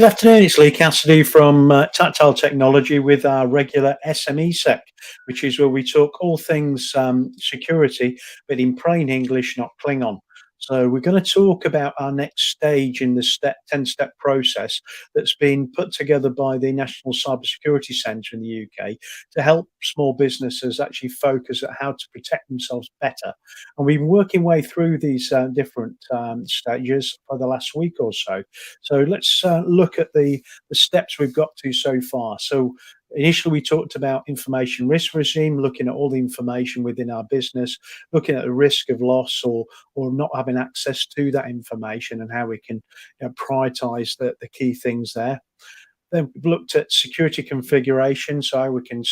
Good afternoon. It's Lee Cassidy from Tactile Technology with our regular SMESec, which is where we talk all things security, but in plain English, not Klingon. So we're going to talk about our next stage in the 10-step process that's been put together by the National Cybersecurity Centre in the UK to help small businesses actually focus at how to protect themselves better. And we've been working way through these different stages for the last week or so. So let's look at the steps we've got to so far. So initially, we talked about information risk regime, looking at all the information within our business, looking at the risk of loss or not having access to that information, and how we can prioritize the key things there. Then we've looked at security configuration, so how we can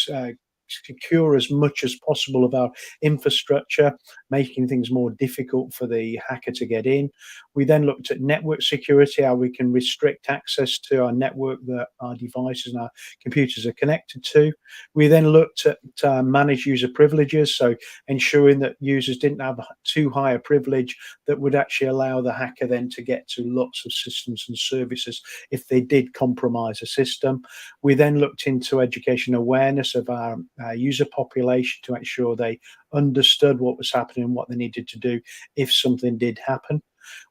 secure as much as possible of our infrastructure, making things more difficult for the hacker to get in. We then looked at network security, how we can restrict access to our network that our devices and our computers are connected to. We then looked at managed user privileges, so ensuring that users didn't have too high a privilege that would actually allow the hacker then to get to lots of systems and services if they did compromise a system. We then looked into education awareness of our user population to make sure they understood what was happening and what they needed to do if something did happen.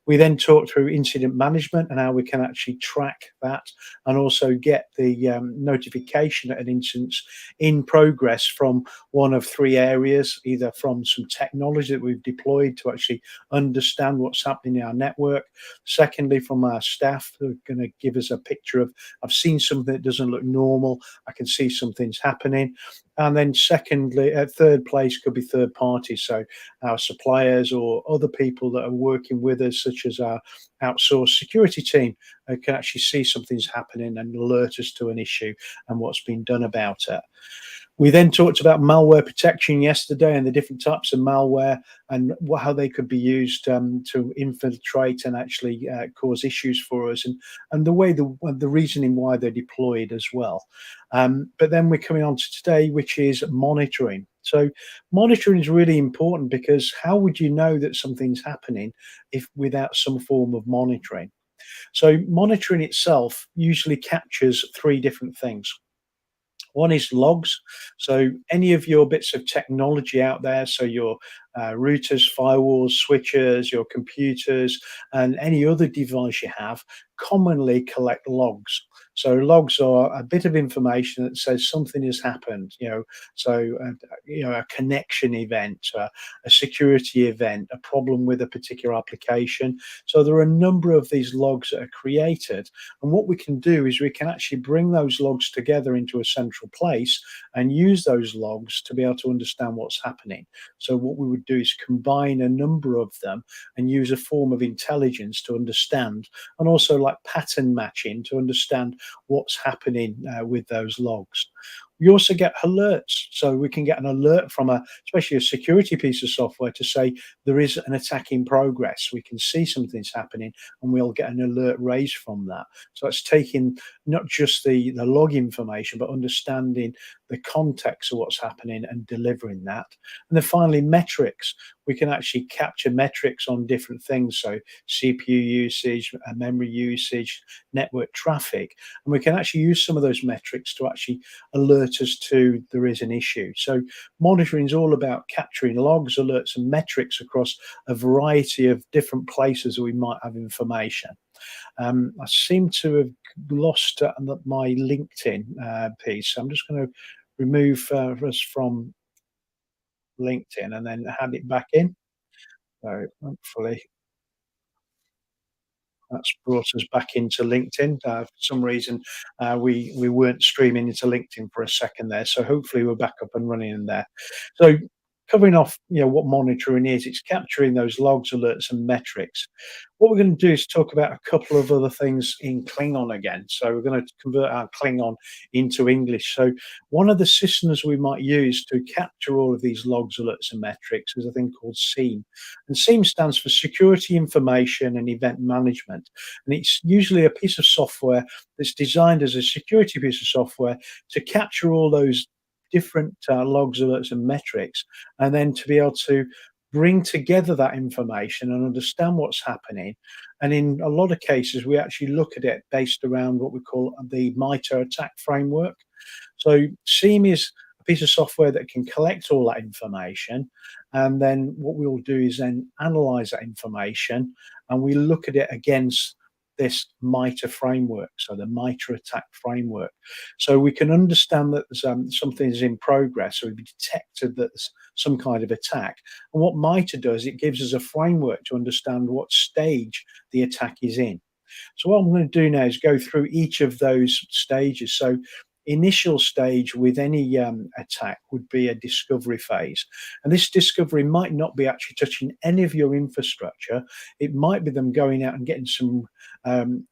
We then talked through incident management and how we can actually track that and also get the notification at an instance in progress from one of three areas, either from some technology that we've deployed to actually understand what's happening in our network. Secondly, from our staff who are going to give us a picture of, I've seen something that doesn't look normal, I can see something's happening. And then secondly, at third place could be third parties, so our suppliers or other people that are working with us, such as our outsourced security team, can actually see something's happening and alert us to an issue and what's been done about it. We then talked about malware protection yesterday and the different types of malware and how they could be used to infiltrate and actually cause issues for us, and the reasoning why they're deployed as well. But then we're coming on to today, which is monitoring. So monitoring is really important because how would you know that something's happening if without some form of monitoring? So monitoring itself usually captures three different things. One is logs. So any of your bits of technology out there, so your routers, firewalls, switches, your computers, and any other device you have, commonly collect logs. So logs are a bit of information that says something has happened. So a connection event, a security event, a problem with a particular application. So there are a number of these logs that are created, and what we can do is we can actually bring those logs together into a central place and use those logs to be able to understand what's happening. So what we would do is combine a number of them and use a form of intelligence to understand, and also like pattern matching to understand what's happening with those logs. We also get alerts, so we can get an alert from especially a security piece of software to say there is an attack in progress. We can see something's happening, and we'll get an alert raised from that. So it's taking not just the log information, but understanding the context of what's happening and delivering that. And then finally, metrics. We can actually capture metrics on different things, so CPU usage, memory usage, network traffic, and we can actually use some of those metrics to actually alert us to there is an issue. So monitoring is all about capturing logs, alerts, and metrics across a variety of different places we might have information. I seem to have lost my LinkedIn piece. So I'm just going to remove us from LinkedIn and then add it back in. So hopefully that's brought us back into LinkedIn. For some reason, we weren't streaming into LinkedIn for a second there. So hopefully we're back up and running in there. So covering off, what monitoring is, it's capturing those logs, alerts, and metrics. What we're going to do is talk about a couple of other things in Klingon again. So we're going to convert our Klingon into English. So one of the systems we might use to capture all of these logs, alerts, and metrics is a thing called SIEM. And SIEM stands for Security Information and Event Management. And it's usually a piece of software that's designed as a security piece of software to capture all those different logs, alerts, and metrics, and then to be able to bring together that information and understand what's happening. And in a lot of cases, we actually look at it based around what we call the MITRE attack framework. So SIEM is a piece of software that can collect all that information. And then what we'll do is then analyze that information and we look at it against this MITRE framework, so the MITRE attack framework. So we can understand that something is in progress, or we've detected that there's some kind of attack. And what MITRE does, it gives us a framework to understand what stage the attack is in. So what I'm going to do now is go through each of those stages. So initial stage with any attack would be a discovery phase. And this discovery might not be actually touching any of your infrastructure. It might be them going out and getting some um,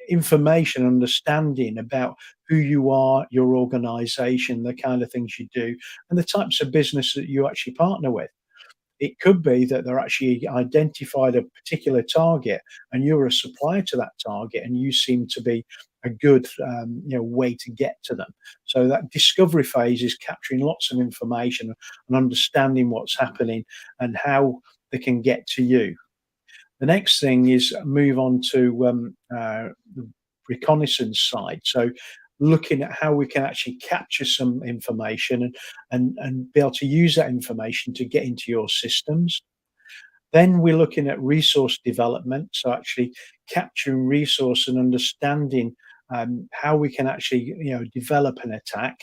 information, understanding about who you are, your organization, the kind of things you do, and the types of business that you actually partner with. It could be that they're actually identified a particular target and you're a supplier to that target and you seem to be a good way to get to them. So that discovery phase is capturing lots of information and understanding what's happening and how they can get to you. The next thing is move on to the reconnaissance side. So looking at how we can actually capture some information and be able to use that information to get into your systems. Then we're looking at resource development, so actually capturing resource and understanding how we can actually develop an attack.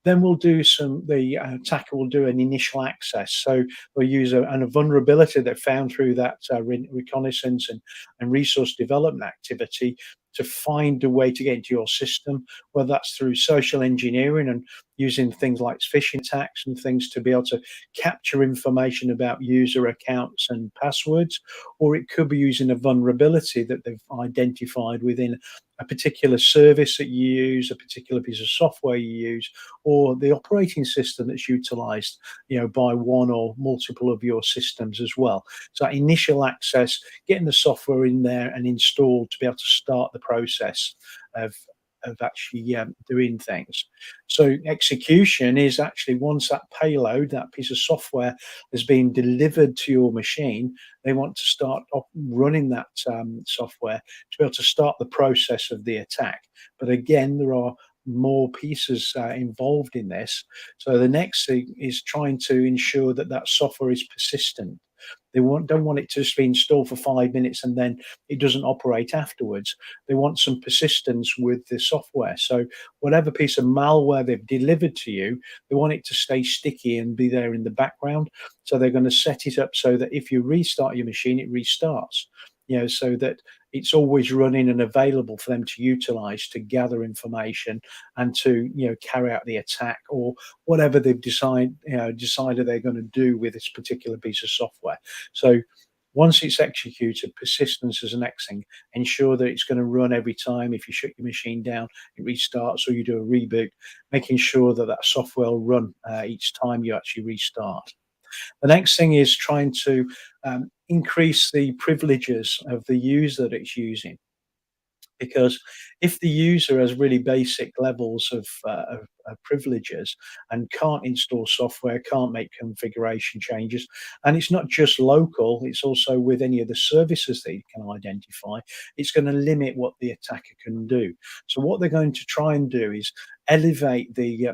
Then we'll do the attacker will do an initial access. So we'll use a vulnerability that found through that reconnaissance and resource development activity to find a way to get into your system, whether that's through social engineering and using things like phishing attacks and things to be able to capture information about user accounts and passwords, or it could be using a vulnerability that they've identified within a particular service that you use, a particular piece of software you use, or the operating system that's utilized, by one or multiple of your systems as well. So initial access, getting the software in there and installed to be able to start the process of actually doing things. So execution is actually once that payload, that piece of software has been delivered to your machine, they want to start running that software to be able to start the process of the attack. But again, there are more pieces involved in this. So the next thing is trying to ensure that that software is persistent. Don't want it to just be installed for 5 minutes and then it doesn't operate afterwards. They want some persistence with the software. So whatever piece of malware they've delivered to you, they want it to stay sticky and be there in the background. So they're going to set it up so that if you restart your machine, it restarts. So that it's always running and available for them to utilize to gather information and to carry out the attack or whatever they've decided they're going to do with this particular piece of software. So once it's executed, persistence is the next thing. Ensure that it's going to run every time. If you shut your machine down, it restarts, or you do a reboot, making sure that that software will run each time you actually restart. The next thing is trying to increase the privileges of the user that it's using. Because if the user has really basic levels of privileges and can't install software, can't make configuration changes, and it's not just local, it's also with any of the services that you can identify, it's going to limit what the attacker can do. So what they're going to try and do is elevate the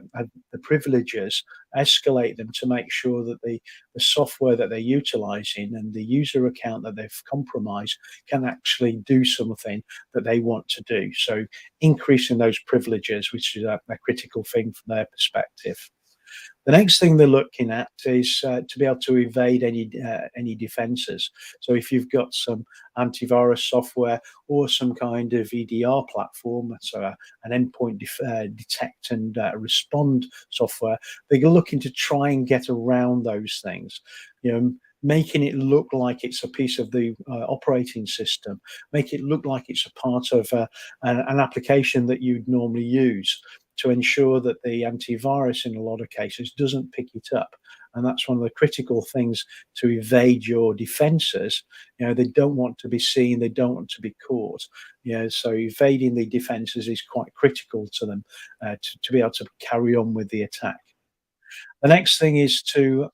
privileges, escalate them to make sure that the software that they're utilizing and the user account that they've compromised can actually do something that they want to do. So increasing those privileges, which is a critical thing from their perspective. The next thing they're looking at is to be able to evade any defenses. So if you've got some antivirus software or some kind of EDR platform, so an endpoint detect and respond software, they're looking to try and get around those things. Making it look like it's a piece of the operating system, make it look like it's a part of an application that you'd normally use, to ensure that the antivirus in a lot of cases doesn't pick it up. And that's one of the critical things to evade your defenses. They don't want to be seen, they don't want to be caught. So evading the defenses is quite critical to them to be able to carry on with the attack. The next thing is to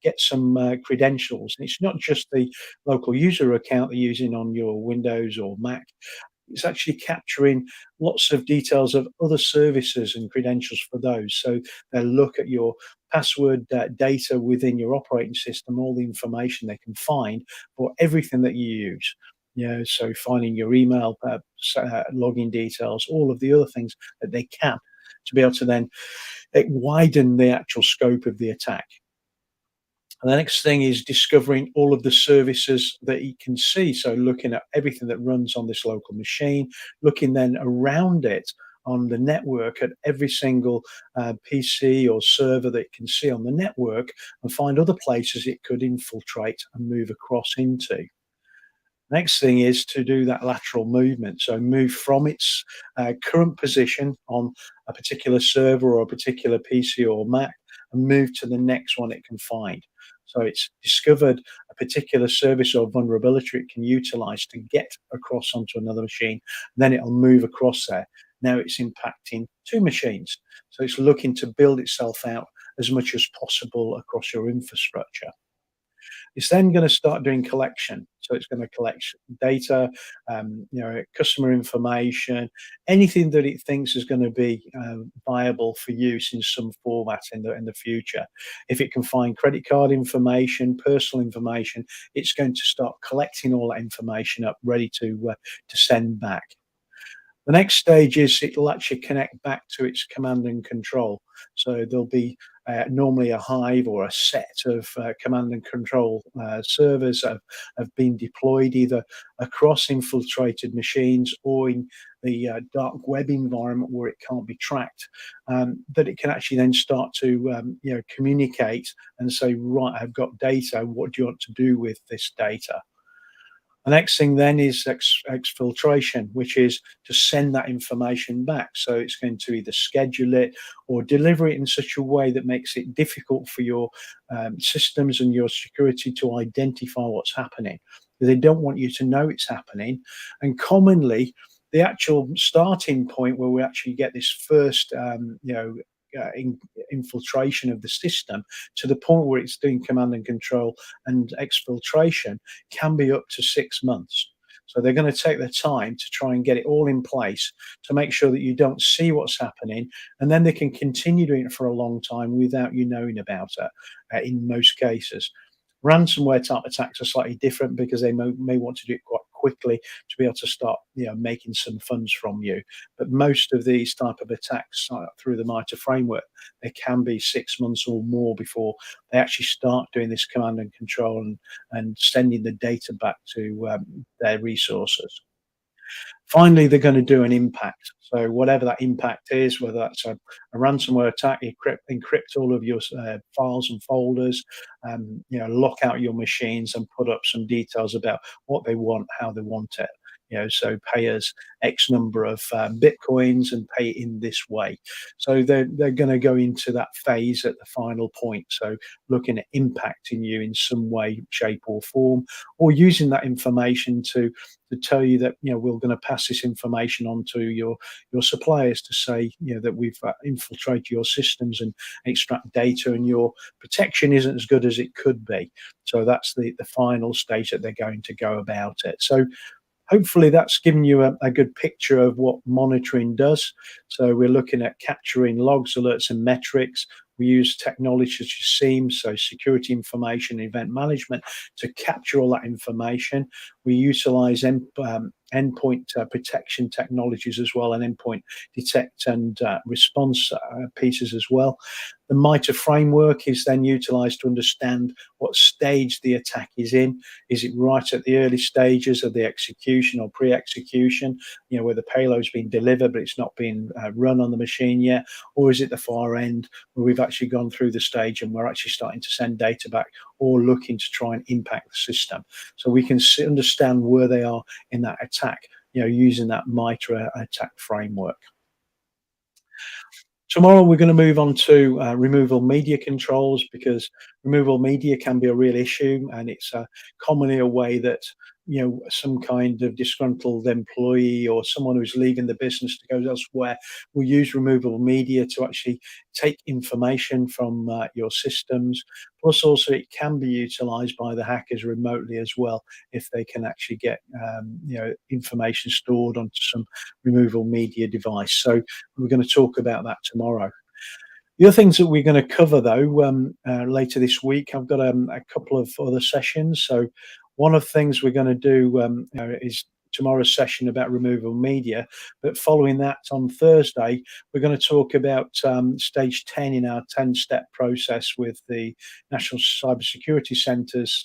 get some credentials. And it's not just the local user account they're using on your Windows or Mac. It's actually capturing lots of details of other services and credentials for those. So they'll look at your password data within your operating system, all the information they can find for everything that you use. So finding your email, login details, all of the other things that they can, to be able to then widen the actual scope of the attack. And the next thing is discovering all of the services that you can see. So looking at everything that runs on this local machine, looking then around it on the network at every single PC or server that you can see on the network, and find other places it could infiltrate and move across into. Next thing is to do that lateral movement. So move from its current position on a particular server or a particular PC or Mac, and move to the next one it can find. So it's discovered a particular service or vulnerability it can utilize to get across onto another machine. Then it'll move across there. Now it's impacting two machines. So it's looking to build itself out as much as possible across your infrastructure. It's then going to start doing collection. So it's going to collect data, customer information, anything that it thinks is going to be viable for use in some format in the future. If it can find credit card information, personal information, it's going to start collecting all that information up, ready to send back. The next stage is it'll actually connect back to its command and control. So there'll be normally a hive or a set of command and control servers that have been deployed either across infiltrated machines or in the dark web environment where it can't be tracked, that it can actually then start to communicate and say, right, I've got data, what do you want to do with this data? The next thing then is exfiltration, which is to send that information back. So it's going to either schedule it or deliver it in such a way that makes it difficult for your systems and your security to identify what's happening. They don't want you to know it's happening. And commonly, the actual starting point where we actually get this first, infiltration of the system to the point where it's doing command and control and exfiltration can be up to 6 months. So they're going to take their time to try and get it all in place to make sure that you don't see what's happening, and then they can continue doing it for a long time without you knowing about it in most cases. Ransomware type attacks are slightly different because they may want to do it quite quickly to be able to start, making some funds from you. But most of these type of attacks through the MITRE framework, they can be 6 months or more before they actually start doing this command and control and sending the data back to their resources. Finally, they're going to do an impact. So whatever that impact is, whether that's a ransomware attack, encrypt all of your files and folders, lock out your machines and put up some details about what they want, how they want it. So pay us X number of bitcoins and pay it in this way. So they're going to go into that phase at the final point. So looking at impacting you in some way, shape, or form, or using that information to tell you that we're going to pass this information on to your suppliers to say that we've infiltrated your systems and extract data, and your protection isn't as good as it could be. So that's the final stage that they're going to go about it. So hopefully that's given you a good picture of what monitoring does. So we're looking at capturing logs, alerts, and metrics. We use technology such as SIEM, so security information event management, to capture all that information. We utilize endpoint protection technologies as well, and endpoint detect and response pieces as well. The MITRE framework is then utilized to understand what stage the attack is in. Is it right at the early stages of the execution or pre-execution, where the payload's been delivered but it's not been run on the machine yet? Or is it the far end where we've actually gone through the stage and we're actually starting to send data back or looking to try and impact the system? So we can understand where they are in that attack, using that MITRE attack framework. Tomorrow we're going to move on to removal media controls, because removal media can be a real issue, and it's commonly a way that some kind of disgruntled employee or someone who's leaving the business to go elsewhere will use removable media to actually take information from your systems. Plus, also, it can be utilized by the hackers remotely as well if they can actually get information stored onto some removable media device. So we're going to talk about that tomorrow. The other things that we're going to cover, though, later this week, I've got a couple of other sessions. So, one of the things we're going to do is tomorrow's session about removable media. But following that, on Thursday, we're going to talk about stage 10 in our 10-step process with the National Cybersecurity Centre's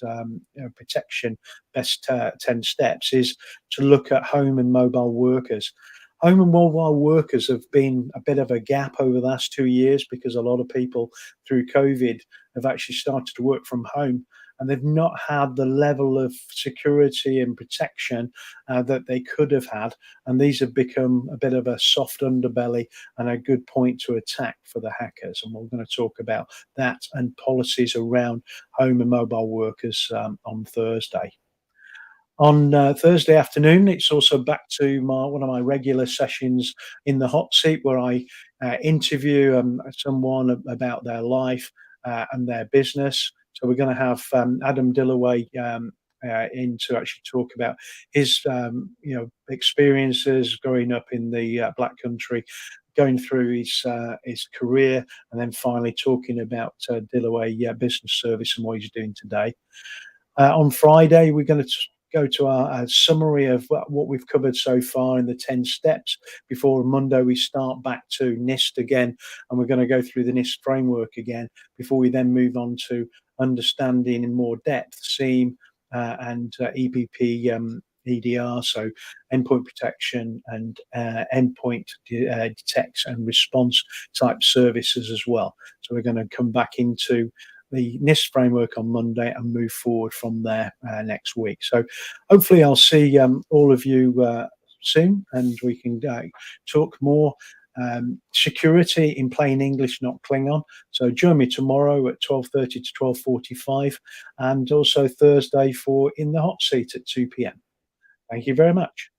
protection best 10 steps, is to look at home and mobile workers. Home and mobile workers have been a bit of a gap over the last 2 years because a lot of people through COVID have actually started to work from home, and they've not had the level of security and protection that they could have had. And these have become a bit of a soft underbelly and a good point to attack for the hackers. And we're going to talk about that and policies around home and mobile workers on Thursday. On Thursday afternoon, it's also back to one of my regular sessions in the hot seat, where I interview someone about their life and their business. So we're going to have Adam Dillaway in to actually talk about his experiences growing up in the Black Country, going through his career, and then finally talking about Dillaway Business Service and what he's doing today. On Friday, we're going to go to our summary of what we've covered so far in the 10 steps. Before Monday, we start back to NIST again, and we're going to go through the NIST framework again before we then move on to understanding in more depth SIEM and EPP EDR, so endpoint protection and endpoint detect and response type services as well. So we're going to come back into the NIST framework on Monday and move forward from there next week. So hopefully I'll see all of you soon, and we can talk more security in plain English, not Klingon. So join me tomorrow at 12:30 to 12:45, and also Thursday for In the Hot Seat at 2 p.m. Thank you very much.